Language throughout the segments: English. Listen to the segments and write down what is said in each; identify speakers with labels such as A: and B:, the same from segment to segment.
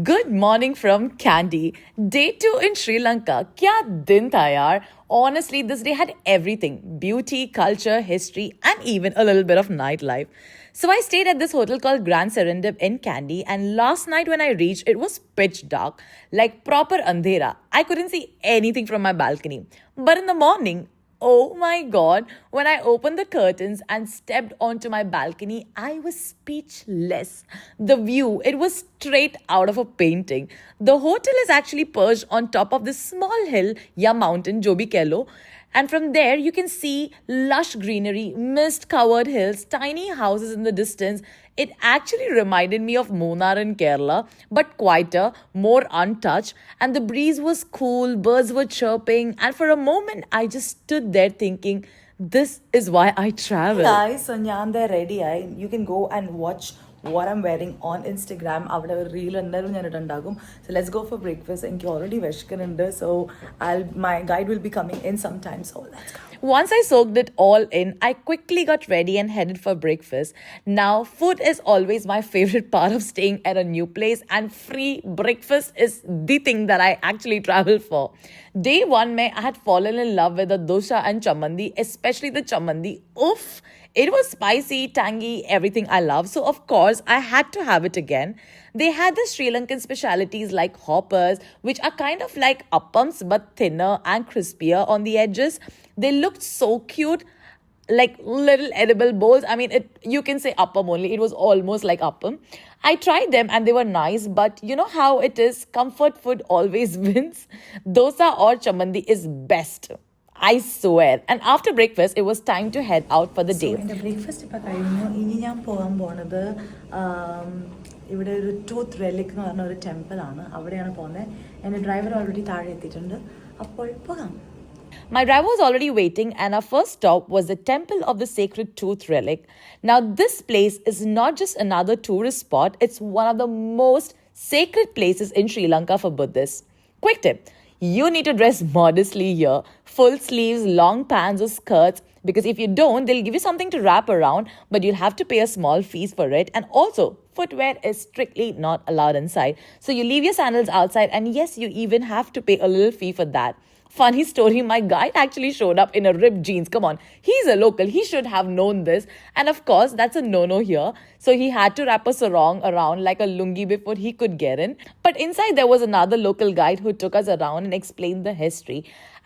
A: Good morning from Kandy. Day 2 in Sri Lanka. Kya din tha yaar? Honestly, this day had everything beauty, culture, history, and even a little bit of nightlife. So I stayed at this hotel called Grand Serendib in Kandy, and last night when I reached, it was pitch dark, like proper andhera. I couldn't see anything from my balcony. But in the morning, oh my god, when I opened the curtains and stepped onto my balcony, I was speechless. The view, it was straight out of a painting. The hotel is actually perched on top of this small hill, ya mountain, jo bhi keh lo. And from there, you can see lush greenery, mist covered hills, tiny houses in the distance. It actually reminded me of Munnar in Kerala, but quieter, more untouched. And the breeze was cool, birds were chirping. And for a moment, I just stood there thinking, this is why I travel.
B: Guys, so I'm there ready. You can go and watch what I'm wearing on Instagram. അവിടെ ഒരു reel എന്തായാലും ഞാൻ ഇട്ടുണ്ടാകും. So let's go for breakfast. എനിക്ക് already വിശക്കുന്നുണ്ട്. So my guide will be coming in sometime. So let's go.
A: Once I soaked it all in, I quickly got ready and headed for breakfast. Now, food is always my favorite part of staying at a new place, and free breakfast is the thing that I actually travel for. Day 1, I had fallen in love with the dosa and chamandi, especially the chamandi. Oof! It was spicy, tangy, everything I love. So, of course, I had to have it again. They had the Sri Lankan specialities like hoppers, which are kind of like appams but thinner and crispier on the edges. They looked so cute, like little edible bowls. I mean, you can say appam only. It was almost like appam. I tried them and they were nice, but you know how it is. Comfort food always wins. Dosa or chamandi is best. I swear. And after breakfast, it was time to head out for the day.
B: എൻ്റെ breakfast ഇപ്പോൾ കഴിഞ്ഞു. ഇനി ഞാൻ പോകാൻ പോണത് ഇവിടെ ഒരു tooth relic എന്ന് പറഞ്ഞ ഒരു ടെമ്പിളാണ്. അവിടെയാണ് പോകുന്നത്. എൻ്റെ ഡ്രൈവർ ഓൾറെഡി താഴെ എത്തിയിട്ടുണ്ട്. അപ്പോൾ പോകാം.
A: My driver was already waiting, and our first stop was the temple of the Sacred Tooth Relic. Now, this place is not just another tourist spot, it's one of the most sacred places in Sri Lanka for Buddhists. Quick tip. You need to dress modestly here. Full sleeves, long pants or skirts. Because if you don't, they'll give you something to wrap around, but you'll have to pay a small fees for it. And also, footwear is strictly not allowed inside. So you leave your sandals outside, and yes, you even have to pay a little fee for that. Funny story, my guide actually showed up in a ripped jeans. Come on, he's a local. He should have known this. And of course, that's a no-no here. So he had to wrap a sarong around like a lungi before he could get in. But inside there was another local guide who took us around and explained the history.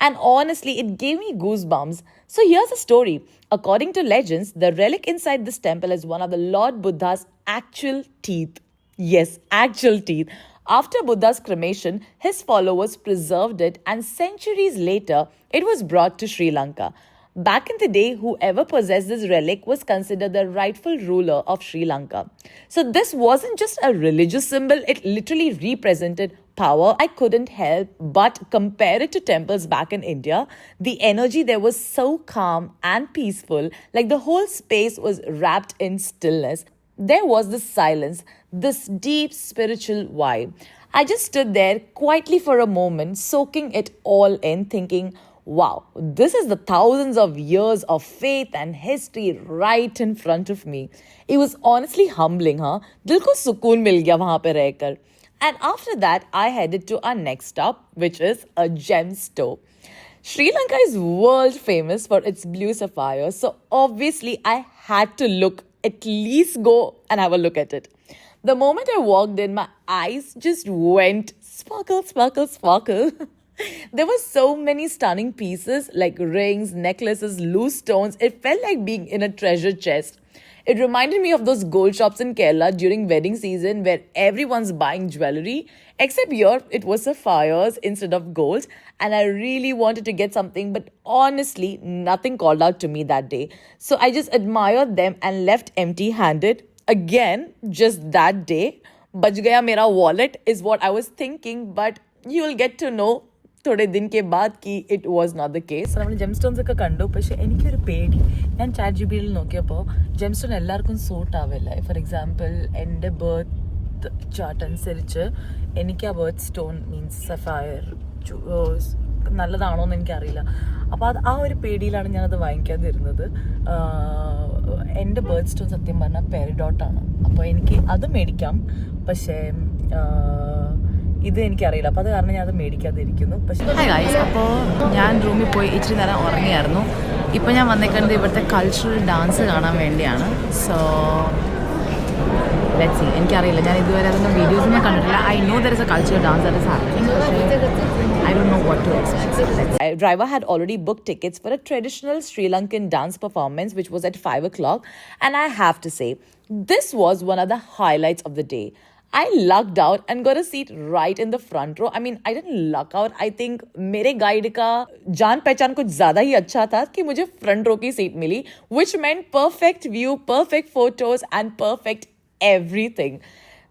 A: And honestly, it gave me goosebumps. So here's the story. According to legends, the relic inside this temple is one of the Lord Buddha's actual teeth. Yes, actual teeth. After Buddha's cremation, his followers preserved it, and centuries later, it was brought to Sri Lanka. Back in the day, whoever possessed this relic was considered the rightful ruler of Sri Lanka. So this wasn't just a religious symbol, it literally represented power. I couldn't help but compare it to temples back in India. The energy there was so calm and peaceful, like the whole space was wrapped in stillness. There was this silence, this deep spiritual vibe. I just stood there quietly for a moment, soaking it all in, thinking, wow, this is the thousands of years of faith and history right in front of me. It was honestly humbling, huh? Dil ko sukoon mil gaya wahan pe rehkar. And after that, I headed to our next stop, which is a gem store. Sri Lanka is world famous for its blue sapphires, so obviously I had to at least go and have a look at it. The moment I walked in, my eyes just went sparkle, sparkle, sparkle. There were so many stunning pieces like rings, necklaces, loose stones. It felt like being in a treasure chest. It reminded me of those gold shops in Kerala during wedding season where everyone's buying jewelry. Except here, it was sapphires instead of gold. And I really wanted to get something, but honestly, nothing called out to me that day. So I just admired them and left empty-handed. Again, just that day. Bach gaya mera wallet is what I was thinking, but you'll get to know थोड़े दिन के बाद कि it was not the case.
B: നമ്മൾ gem stones ഒക്കെ കണ്ടു, പക്ഷെ എനിക്കൊരു പേടി. ഞാൻ ചാറ്റ് ജിപിയിൽ നോക്കിയപ്പോൾ ജെം സ്റ്റോൺ എല്ലാവർക്കും സൂട്ട് ആവില്ല. ഫോർ എക്സാമ്പിൾ, എൻ്റെ ബർത്ത് ചാർട്ട് അനുസരിച്ച് എനിക്ക് ആ ബർത്ത് സ്റ്റോൺ മീൻസ് സഫയർ നല്ലതാണോ എന്ന് എനിക്കറിയില്ല. അപ്പോൾ ആ ഒരു പേടിയിലാണ് ഞാനത് വാങ്ങിക്കാതിരുന്നത്. എൻ്റെ ബർത്ത് സ്റ്റോൺ സത്യം പറഞ്ഞാൽ പെരിഡോട്ടാണ്. അപ്പോൾ എനിക്ക് അത് മേടിക്കാം, പക്ഷേ ഇത് എനിക്കറിയില്ല. അപ്പോൾ അത് കാരണം ഞാൻ അത് മേടിക്കാതിരിക്കുന്നു. പക്ഷേ ഹായ് ഗൈസ്, അപ്പോൾ ഞാൻ റൂമിൽ പോയി ഇച്ചിരി നേരം ഉറങ്ങിയായിരുന്നു. ഇപ്പോൾ ഞാൻ വന്നേക്കുന്നത് ഇവിടുത്തെ കൾച്ചറൽ ഡാൻസ് കാണാൻ വേണ്ടിയാണ്. So let's see. എനിക്കറിയില്ല, ഞാൻ ഇതുവരെ അതൊന്നും വീഡിയോസ് ഞാൻ കണ്ടിട്ടില്ല. I know there is a cultural dance that is happening, പക്ഷേ I don't know what to expect.
A: Driver had already booked tickets for a traditional Sri Lankan dance performance, which was at 5 o'clock. And I have to say, this was one of the highlights of the day. I lucked out and got a seat right in the front row. I mean, I didn't luck out. I think मेरे guide का जान पहचान कुछ ज़्यादा ही अच्छा था कि मुझे front row की seat milli, which meant perfect view, perfect photos and perfect everything.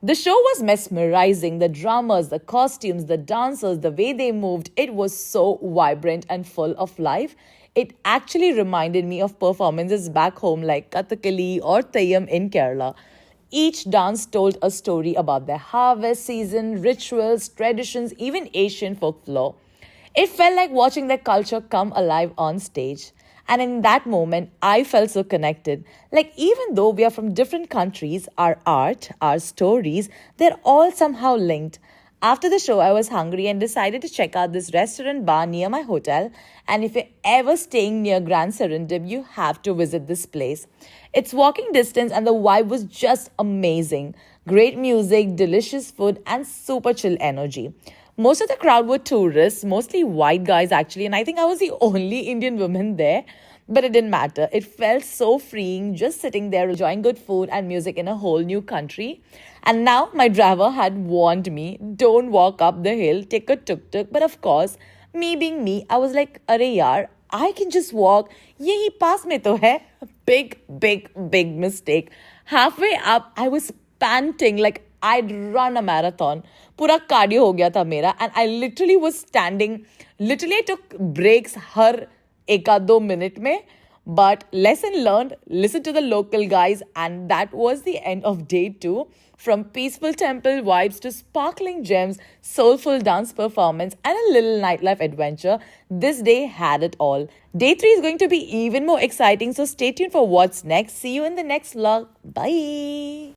A: The show was mesmerizing. The drummers, the costumes, the dancers, the way they moved, it was so vibrant and full of life. It actually reminded me of performances back home like Kathakali or Theyyam in Kerala. Each dance told a story about their harvest season, rituals, traditions, even Asian folklore. It felt like watching their culture come alive on stage. And in that moment, I felt so connected. Like, even though we are from different countries, our art, our stories, they're all somehow linked. After the show, I was hungry and decided to check out this restaurant bar near my hotel. And if you're ever staying near Grand Serendib, you have to visit this place. It's walking distance and the vibe was just amazing. Great music, delicious food, and super chill energy. Most of the crowd were tourists, mostly white guys actually, and I think I was the only Indian woman there. But it didn't matter. It felt so freeing just sitting there enjoying good food and music in a whole new country. And now my driver had warned me, don't walk up the hill, take a tuk-tuk. But of course, me being me, I was like, arey yaar, I can just walk. Yehi paas mein to hai. Big mistake. Halfway up, I was panting like I'd run a marathon. Pura cardio ho gaya tha mera. And I literally was standing. Literally I took breaks har ekad do minute mein. But lesson learned, listen to the local guys. And that was the end of day 2. From peaceful temple vibes to sparkling gems, soulful dance performance, and a little nightlife adventure, this day had it all. Day 3 is going to be even more exciting, so stay tuned for what's next. See you in the next vlog. Bye.